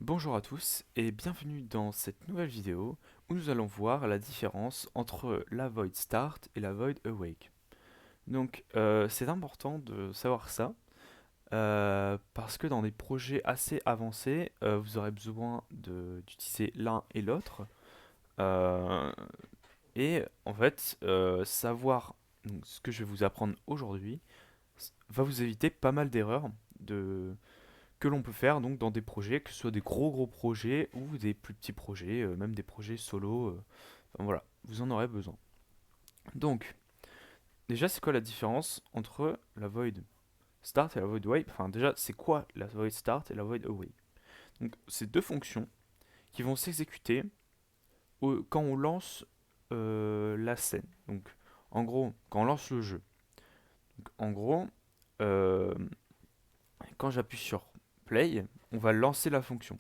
Bonjour à tous et bienvenue dans cette nouvelle vidéo où nous allons voir la différence entre la void start et la void awake. Donc c'est important de savoir ça parce que dans des projets assez avancés, vous aurez besoin d'utiliser l'un et l'autre. Euh, et en fait, savoir donc, ce que je vais vous apprendre aujourd'hui va vous éviter pas mal d'erreurs de que l'on peut faire donc dans des projets, que ce soit des gros projets ou des plus petits projets, même des projets solo. Enfin, voilà, vous en aurez besoin. Donc, déjà, c'est quoi la différence entre la void start et la void await? Enfin, déjà, c'est quoi la void start et la void await? Donc, c'est deux fonctions qui vont s'exécuter quand on lance la scène. Donc, en gros, quand on lance le jeu. Donc, en gros, euh, quand j'appuie sur play, on va lancer la fonction.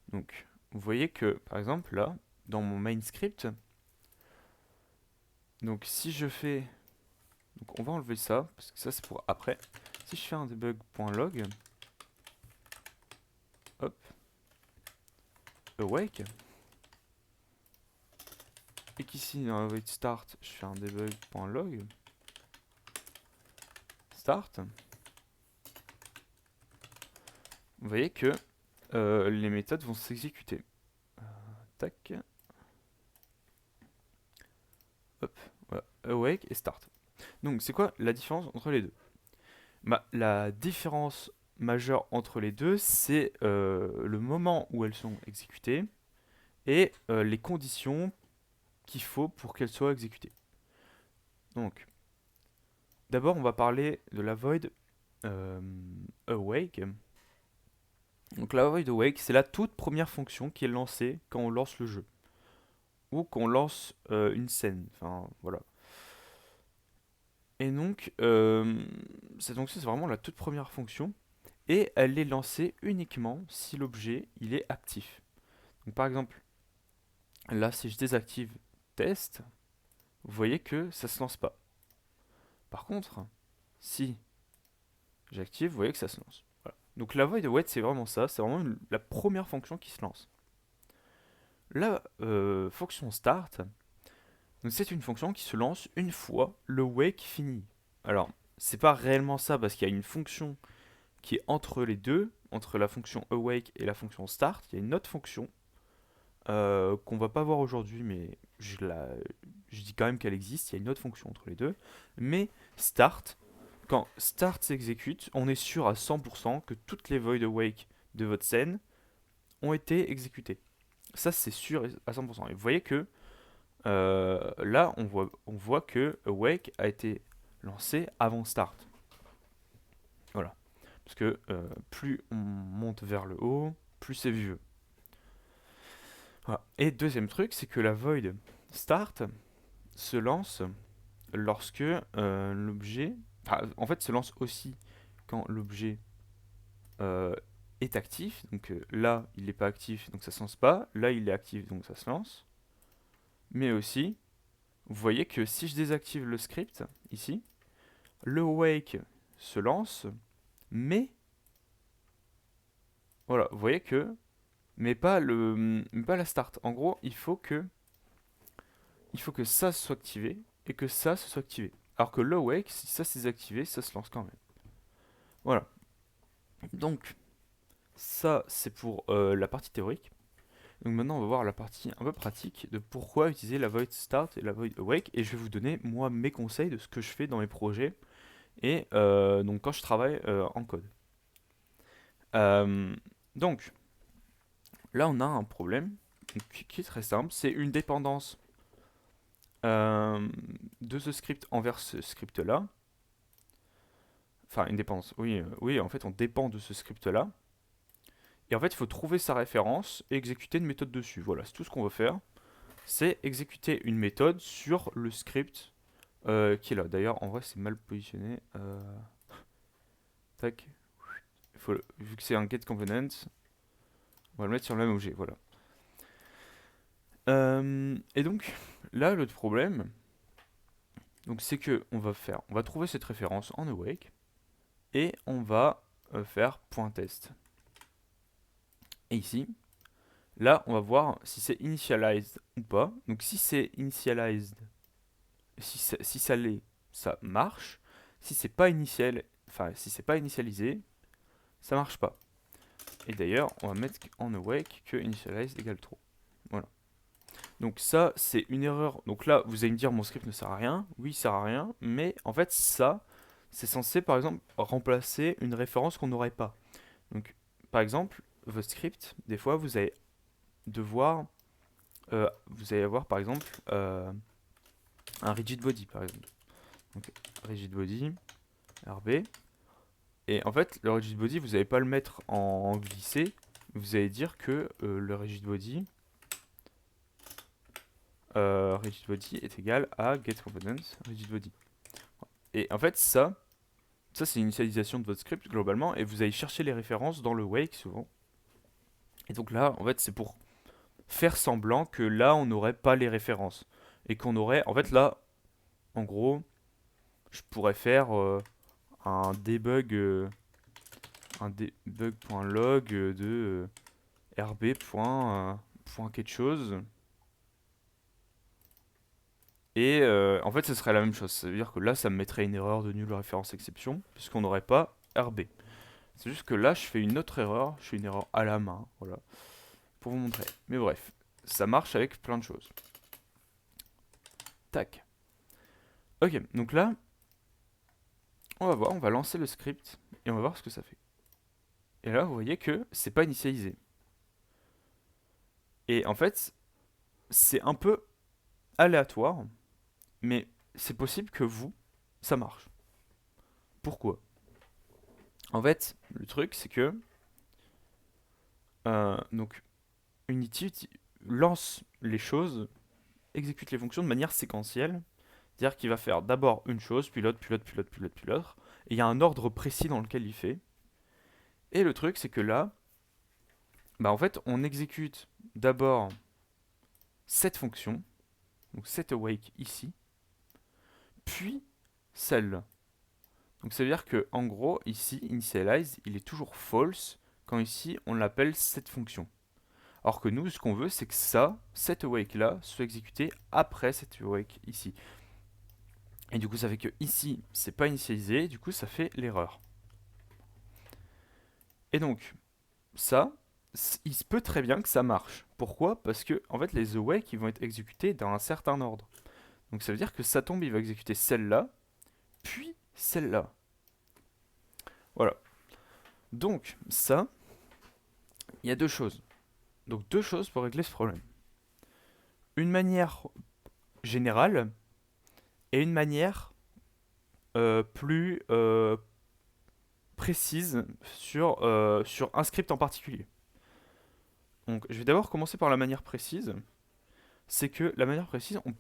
Donc, vous voyez que, par exemple, là, dans mon main script, donc si je fais, donc on va enlever ça, parce que ça c'est pour après. Si je fais un debug.log, hop, awake, et qu'ici dans la void start, je fais un debug.log, start, vous voyez que les méthodes vont s'exécuter. Tac, hop, voilà, awake et start. Donc c'est quoi la différence entre les deux? Bah, la différence majeure entre les deux, c'est le moment où elles sont exécutées et les conditions qu'il faut pour qu'elles soient exécutées. Donc, d'abord, on va parler de la void euh, awake. Donc, la void awake, c'est la toute première fonction qui est lancée quand on lance le jeu ou qu'on lance une scène. Enfin, voilà. Et donc, cette fonction, c'est vraiment la toute première fonction et elle est lancée uniquement si l'objet il est actif. Donc, par exemple, là, si je désactive test, vous voyez que ça se lance pas. Par contre, si j'active, vous voyez que ça se lance. Voilà. Donc la void await, c'est vraiment ça, c'est vraiment la première fonction qui se lance. La fonction start, c'est une fonction qui se lance une fois le wake finit. Alors, c'est pas réellement ça parce qu'il y a une fonction qui est entre les deux, entre la fonction awake et la fonction start. Il y a une autre fonction qu'on va pas voir aujourd'hui, mais je dis quand même qu'elle existe. Il y a une autre fonction entre les deux. Mais start, quand start s'exécute, on est sûr à 100% que toutes les void awake de votre scène ont été exécutées. Ça, c'est sûr à 100%. Et vous voyez que là, on voit que awake a été lancé avant start. Voilà. Parce que plus on monte vers le haut, plus c'est vieux. Voilà. Et deuxième truc, c'est que la void start se lance lorsque l'objet. Enfin, en fait, se lance aussi quand l'objet euh, est actif. Donc là, il n'est pas actif, donc ça se lance pas. Là, il est actif, donc ça se lance. Mais aussi, vous voyez que si je désactive le script, ici, le wake se lance, mais voilà, vous voyez que, mais pas la start. En gros, il faut que ça soit activé et que ça se soit activé. Alors que le wake, si ça s'est désactivé, ça se lance quand même. Voilà. Donc, ça, c'est pour la partie théorique. Donc maintenant, on va voir la partie un peu pratique de pourquoi utiliser la void start et la void awake. Et je vais vous donner, moi, mes conseils de ce que je fais dans mes projets et donc quand je travaille en code. Euh, donc, là, on a un problème qui est très simple. C'est une dépendance euh, de ce script envers ce script-là. Enfin, une dépendance. Oui, oui, en fait, on dépend de ce script-là. Et en fait, il faut trouver sa référence et exécuter une méthode dessus. Voilà, c'est tout ce qu'on va faire. C'est exécuter une méthode sur le script qui est là. D'ailleurs, en vrai, c'est mal positionné. Tac. Vu que c'est un getComponent, on va le mettre sur le même objet. Voilà. Et donc, là, le problème, donc, c'est que on va trouver cette référence en awake et on va faire .test. Et ici, là, on va voir si c'est initialized ou pas. Donc si c'est initialized, si ça l'est, ça marche. Si c'est pas si c'est pas initialisé, ça marche pas. Et d'ailleurs, on va mettre en awake que initialize égale true. Voilà. Donc ça, c'est une erreur. Donc là, vous allez me dire, mon script ne sert à rien. Oui, il sert à rien. Mais en fait, ça, c'est censé, par exemple, remplacer une référence qu'on n'aurait pas. Donc, par exemple, votre script, des fois, vous allez devoir... vous allez avoir, par exemple, un rigid body, par exemple. Donc, rigid body, RB. Et en fait, le rigid body, vous n'allez pas le mettre en glissé. Vous allez dire que le rigid body est égal à getComponents rigid body. Et en fait, ça c'est une initialisation de votre script globalement, et vous allez chercher les références dans le wake souvent. Et donc là, en fait, c'est pour faire semblant que là, on n'aurait pas les références. Et qu'on aurait, en fait, là, en gros, je pourrais faire un debug, un debug.log de rb. Quelque chose. Et en fait, ce serait la même chose. Ça veut dire que là, ça me mettrait une erreur de nulle référence exception, puisqu'on n'aurait pas RB. C'est juste que là, je fais une autre erreur. Je fais une erreur à la main, voilà, pour vous montrer. Mais bref, ça marche avec plein de choses. Tac. Ok, donc là, on va voir, on va lancer le script, et on va voir ce que ça fait. Et là, vous voyez que c'est pas initialisé. Et en fait, c'est un peu aléatoire, mais c'est possible que vous, ça marche. Pourquoi? En fait, le truc, c'est que donc Unity lance les choses, exécute les fonctions de manière séquentielle. C'est-à-dire qu'il va faire d'abord une chose, puis l'autre, puis l'autre, puis l'autre, puis l'autre, puis l'autre. Et il y a un ordre précis dans lequel il fait. Et le truc, c'est que là, bah en fait, on exécute d'abord cette fonction, donc set awake ici, puis celle-là. Donc ça veut dire que en gros, ici, initialize, il est toujours false quand ici, on l'appelle cette fonction. Alors que nous, ce qu'on veut, c'est que ça, set awake là, soit exécuté après set awake ici. Et du coup, ça fait que ici, c'est pas initialisé, du coup, ça fait l'erreur. Et donc, ça, il se peut très bien que ça marche. Pourquoi? Parce que, en fait, les awake, ils vont être exécutés dans un certain ordre. Donc ça veut dire que ça tombe, il va exécuter celle-là, puis celle-là. Voilà. Donc, ça, il y a deux choses. Donc, deux choses pour régler ce problème. Une manière générale et une manière plus précise sur un script en particulier. Donc, je vais d'abord commencer par la manière précise. C'est que la manière précise, on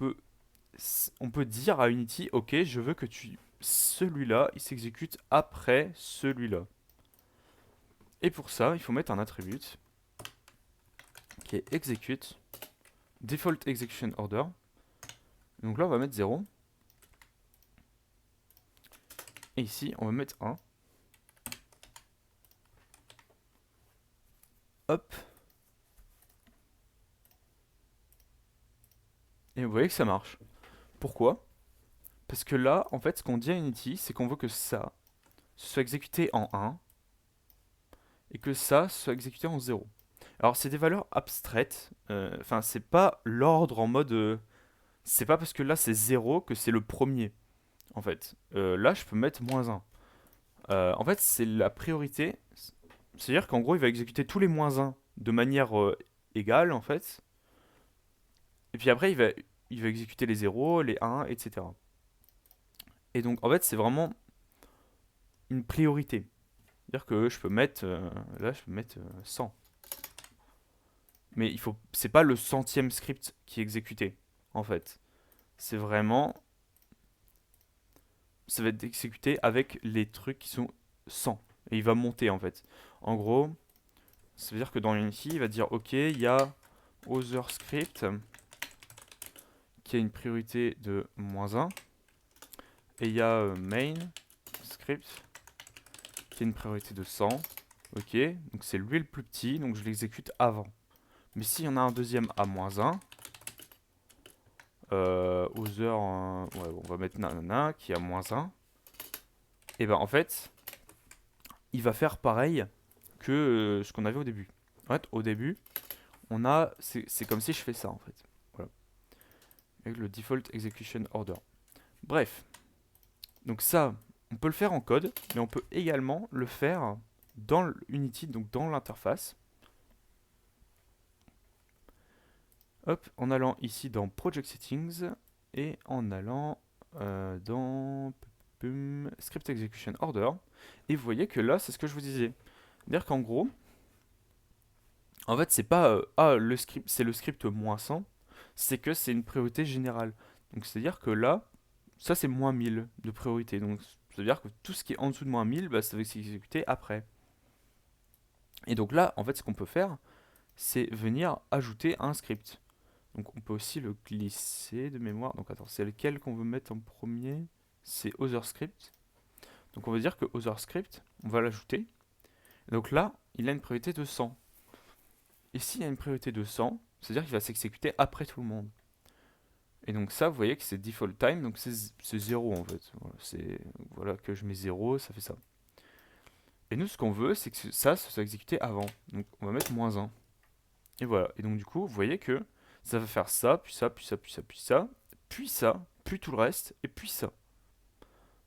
peut dire à Unity, ok, je veux que celui-là, il s'exécute après celui-là. Et pour ça, il faut mettre un attribut qui est execute default execution order. Donc là, on va mettre 0. Et ici, on va mettre 1. Hop. Et vous voyez que ça marche. Pourquoi? Parce que là, en fait, ce qu'on dit à Unity, c'est qu'on veut que ça soit exécuté en 1 et que ça soit exécuté en 0. Alors, c'est des valeurs abstraites. Enfin, c'est pas l'ordre en mode... c'est pas parce que là, c'est 0 que c'est le premier, en fait. Là, je peux mettre -1. En fait, c'est la priorité. C'est-à-dire qu'en gros, il va exécuter tous les -1 de manière égale, en fait. Et puis après, il va exécuter les 0, les 1, etc. Et donc, en fait, c'est vraiment une priorité. C'est-à-dire que je peux mettre, là, je peux mettre 100. Mais c'est pas le centième script qui est exécuté, en fait. C'est vraiment, ça va être exécuté avec les trucs qui sont 100. Et il va monter, en fait. En gros, ça veut dire que dans Unity, il va dire, ok, il y a other script qui a une priorité de -1. Et il y a main script qui a une priorité de 100. Ok, donc c'est lui le plus petit, donc je l'exécute avant. Mais s'il y en a un deuxième à -1, aux heures, ouais, on va mettre nanana qui est à -1, et ben en fait, il va faire pareil que ce qu'on avait au début. En fait, au début, c'est comme si je fais ça en fait. Voilà, avec le default execution order. Bref, donc ça, on peut le faire en code, mais on peut également le faire dans Unity, donc dans l'interface. Hop, en allant ici dans Project Settings et en allant dans Script Execution Order. Et vous voyez que là, c'est ce que je vous disais. C'est-à-dire qu'en gros, en fait, c'est pas le script, c'est le script -100, c'est que c'est une priorité générale. Donc c'est-à-dire que là, ça c'est -1000 de priorité. Donc c'est-à-dire que tout ce qui est en dessous de -1000, bah, ça va s'exécuter après. Et donc là, en fait, ce qu'on peut faire, c'est venir ajouter un script. Donc on peut aussi le glisser de mémoire. Donc attends, c'est lequel qu'on veut mettre en premier? C'est OtherScript. Donc on va dire que OtherScript, on va l'ajouter. Donc là, il a une priorité de 100. Et s'il a une priorité de 100, c'est-à-dire qu'il va s'exécuter après tout le monde. Et donc ça, vous voyez que c'est default time, donc c'est 0 en fait. Voilà que je mets 0, ça fait ça. Et nous, ce qu'on veut, c'est que ça soit exécuté avant. Donc on va mettre -1. Et voilà. Et donc du coup, vous voyez que ça va faire ça, puis ça, puis ça, puis ça, puis ça, puis ça, puis tout le reste, et puis ça.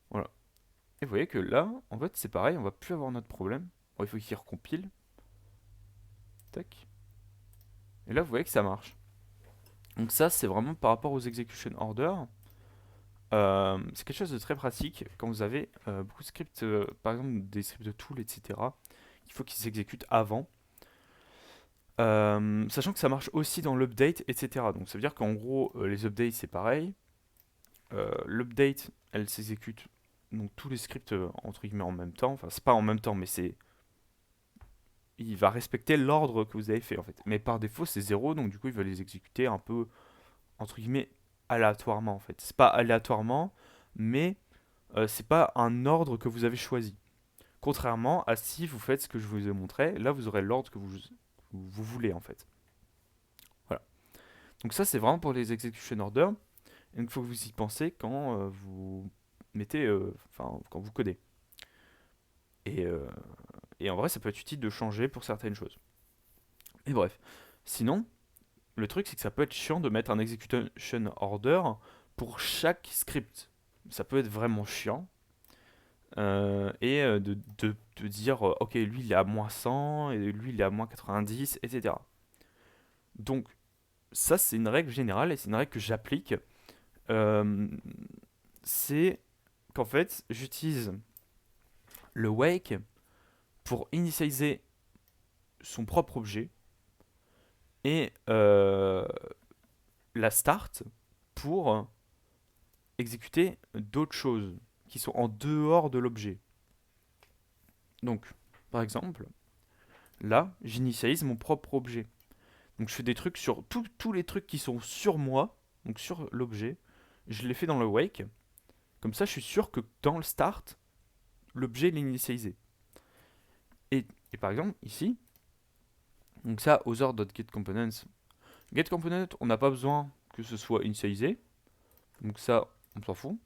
Voilà. Et vous voyez que là, en fait, c'est pareil, on va plus avoir notre problème. Bon, il faut qu'il recompile. Tac. Et là, vous voyez que ça marche. Donc ça, c'est vraiment par rapport aux execution orders. C'est quelque chose de très pratique quand vous avez beaucoup de scripts, par exemple des scripts de tool, etc. Il faut qu'ils s'exécutent avant. Sachant que ça marche aussi dans l'update, etc. Donc ça veut dire qu'en gros, les updates c'est pareil. L'update, elle s'exécute donc tous les scripts entre guillemets en même temps. Enfin, c'est pas en même temps, mais c'est. Il va respecter l'ordre que vous avez fait en fait. Mais par défaut, c'est 0, donc du coup, il va les exécuter un peu entre guillemets aléatoirement en fait. C'est pas aléatoirement, mais c'est pas un ordre que vous avez choisi. Contrairement à si vous faites ce que je vous ai montré, là vous aurez l'ordre que vous voulez en fait. Voilà. Donc ça c'est vraiment pour les execution orders. Et il faut que vous y pensez quand vous mettez, enfin quand vous codez. Et, euh, et en vrai ça peut être utile de changer pour certaines choses. Et bref. Sinon, le truc c'est que ça peut être chiant de mettre un execution order pour chaque script. Ça peut être vraiment chiant. De dire ok lui il est à -100 et lui il est à -90, etc. Donc ça c'est une règle générale et c'est une règle que j'applique. Euh, c'est qu'en fait j'utilise le wake pour initialiser son propre objet et la start pour exécuter d'autres choses qui sont en dehors de l'objet. Donc par exemple là j'initialise mon propre objet. Donc je fais des trucs sur tous les trucs qui sont sur moi, donc sur l'objet, je les fais dans le wake. Comme ça, je suis sûr que dans le start, l'objet est initialisé. Et par exemple, ici, donc ça, other.getComponents. GetComponent, on n'a pas besoin que ce soit initialisé. Donc ça, on s'en fout.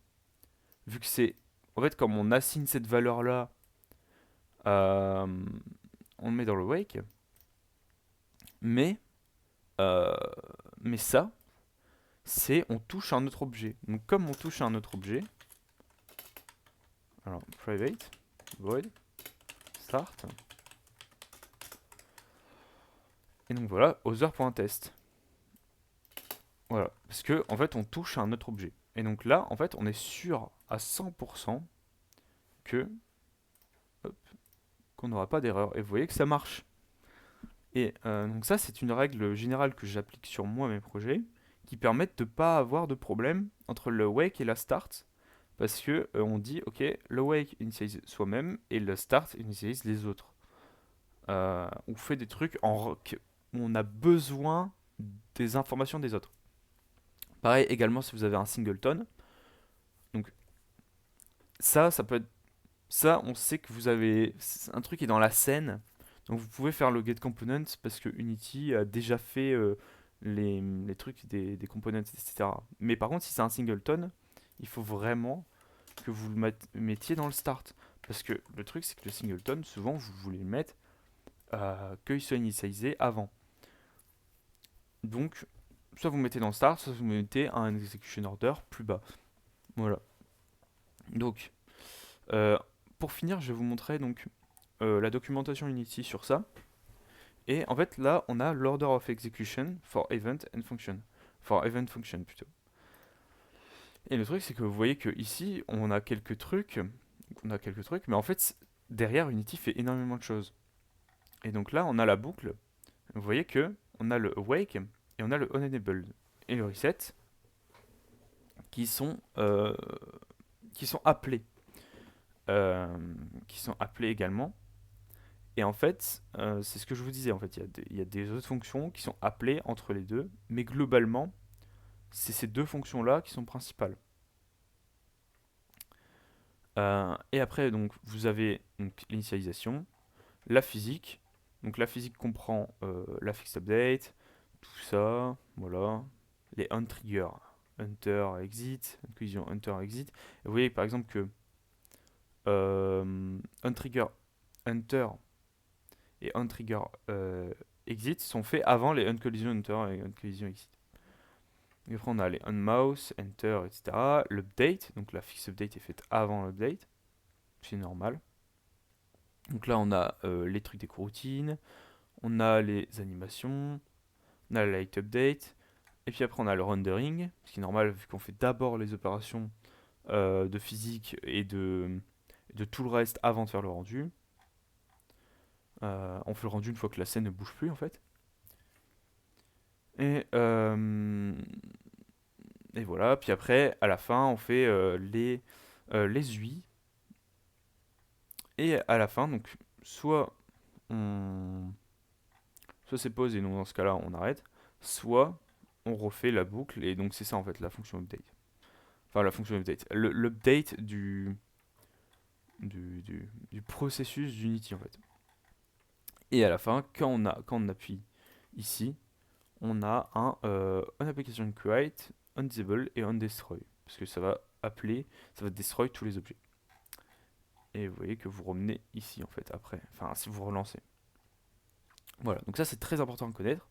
Vu que c'est... En fait, comme on assigne cette valeur-là, euh, on le met dans le wake. Mais, euh, mais ça, c'est on touche un autre objet. Donc comme on touche un autre objet, alors private void start, et donc voilà other.test. Voilà, parce que en fait on touche un autre objet. Et donc là, en fait, on est sûr à 100% que qu'on n'aura pas d'erreur. Et vous voyez que ça marche. Et donc ça, c'est une règle générale que j'applique sur moi mes projets, qui permettent de ne pas avoir de problème entre le wake et la start, parce que on dit, ok, le wake initialise soi-même et le start initialise les autres. On fait des trucs où on a besoin des informations des autres. Pareil également si vous avez un singleton. Donc ça peut être... Ça, on sait que vous avez un truc qui est dans la scène Donc vous pouvez faire le getComponent parce que Unity a déjà fait les trucs des components, etc. Mais par contre, si c'est un singleton, il faut vraiment que vous le mettiez dans le start. Parce que le truc, c'est que le singleton, souvent, vous voulez le mettre qu'il soit initialisé avant. Donc, soit vous mettez dans le start, soit vous mettez un execution order plus bas. Voilà. Donc, pour finir, je vais vous montrer donc la documentation Unity sur ça. Et en fait, là, on a l'order of execution for event and function. For event function plutôt. Et le truc, c'est que vous voyez que ici, on a quelques trucs. Mais en fait, derrière, Unity fait énormément de choses. Et donc là, on a la boucle. Vous voyez que on a le awake et on a le unenabled et le reset qui sont appelés. Qui sont appelés également. Et en fait, c'est ce que je vous disais. En fait, il y a des autres fonctions qui sont appelées entre les deux. Mais globalement, c'est ces deux fonctions-là qui sont principales. Et après, donc, vous avez l'initialisation, la physique. Donc la physique comprend la fixed update, tout ça, voilà. Les untrigger, hunter exit, inclusion hunter exit. Et vous voyez par exemple que untrigger hunter et untrigger exit sont faits avant les uncollision hunter et uncollision exit. Et après on a les unmouse, enter, etc. L'update, donc la fixed update est faite avant l'update, c'est normal. Donc là on a les trucs des coroutines, on a les animations, on a la light update, et puis après on a le rendering, ce qui est normal vu qu'on fait d'abord les opérations de physique et de tout le reste avant de faire le rendu. On fait le rendu une fois que la scène ne bouge plus en fait. Et, et voilà, puis après à la fin on fait les UI. Et à la fin, donc soit on soit c'est pause et donc dans ce cas-là on arrête, soit on refait la boucle et donc c'est ça en fait la fonction update. Enfin la fonction update, l'update du processus d'Unity en fait. Et à la fin, quand on appuie ici, on a un application create, on disable et on destroy. Parce que ça va destroy tous les objets. Et vous voyez que vous remenez ici en fait après, enfin si vous relancez. Voilà, donc ça c'est très important à connaître.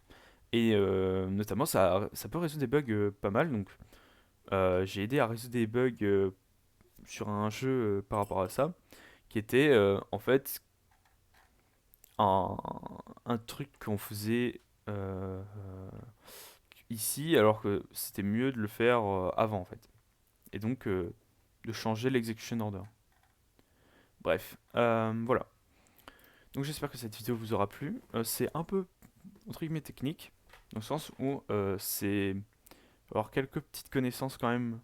Et notamment ça peut résoudre des bugs pas mal. Donc j'ai aidé à résoudre des bugs sur un jeu par rapport à ça, qui était en fait un, un truc qu'on faisait ici, alors que c'était mieux de le faire avant en fait. Et donc de changer l'execution order. Bref, voilà. Donc j'espère que cette vidéo vous aura plu. C'est un peu entre guillemets technique, dans le sens où c'est avoir quelques petites connaissances quand même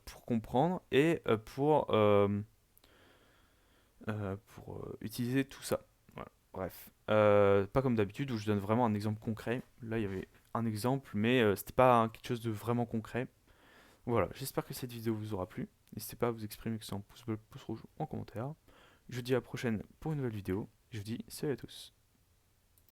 pour comprendre et pour utiliser tout ça. Voilà. Bref, pas comme d'habitude où je donne vraiment un exemple concret. Là, il y avait un exemple, mais c'était pas quelque chose de vraiment concret. Voilà, j'espère que cette vidéo vous aura plu. N'hésitez pas à vous exprimer que c'est en pouce bleu, pouce rouge en commentaire. Je vous dis à la prochaine pour une nouvelle vidéo. Je vous dis salut à tous.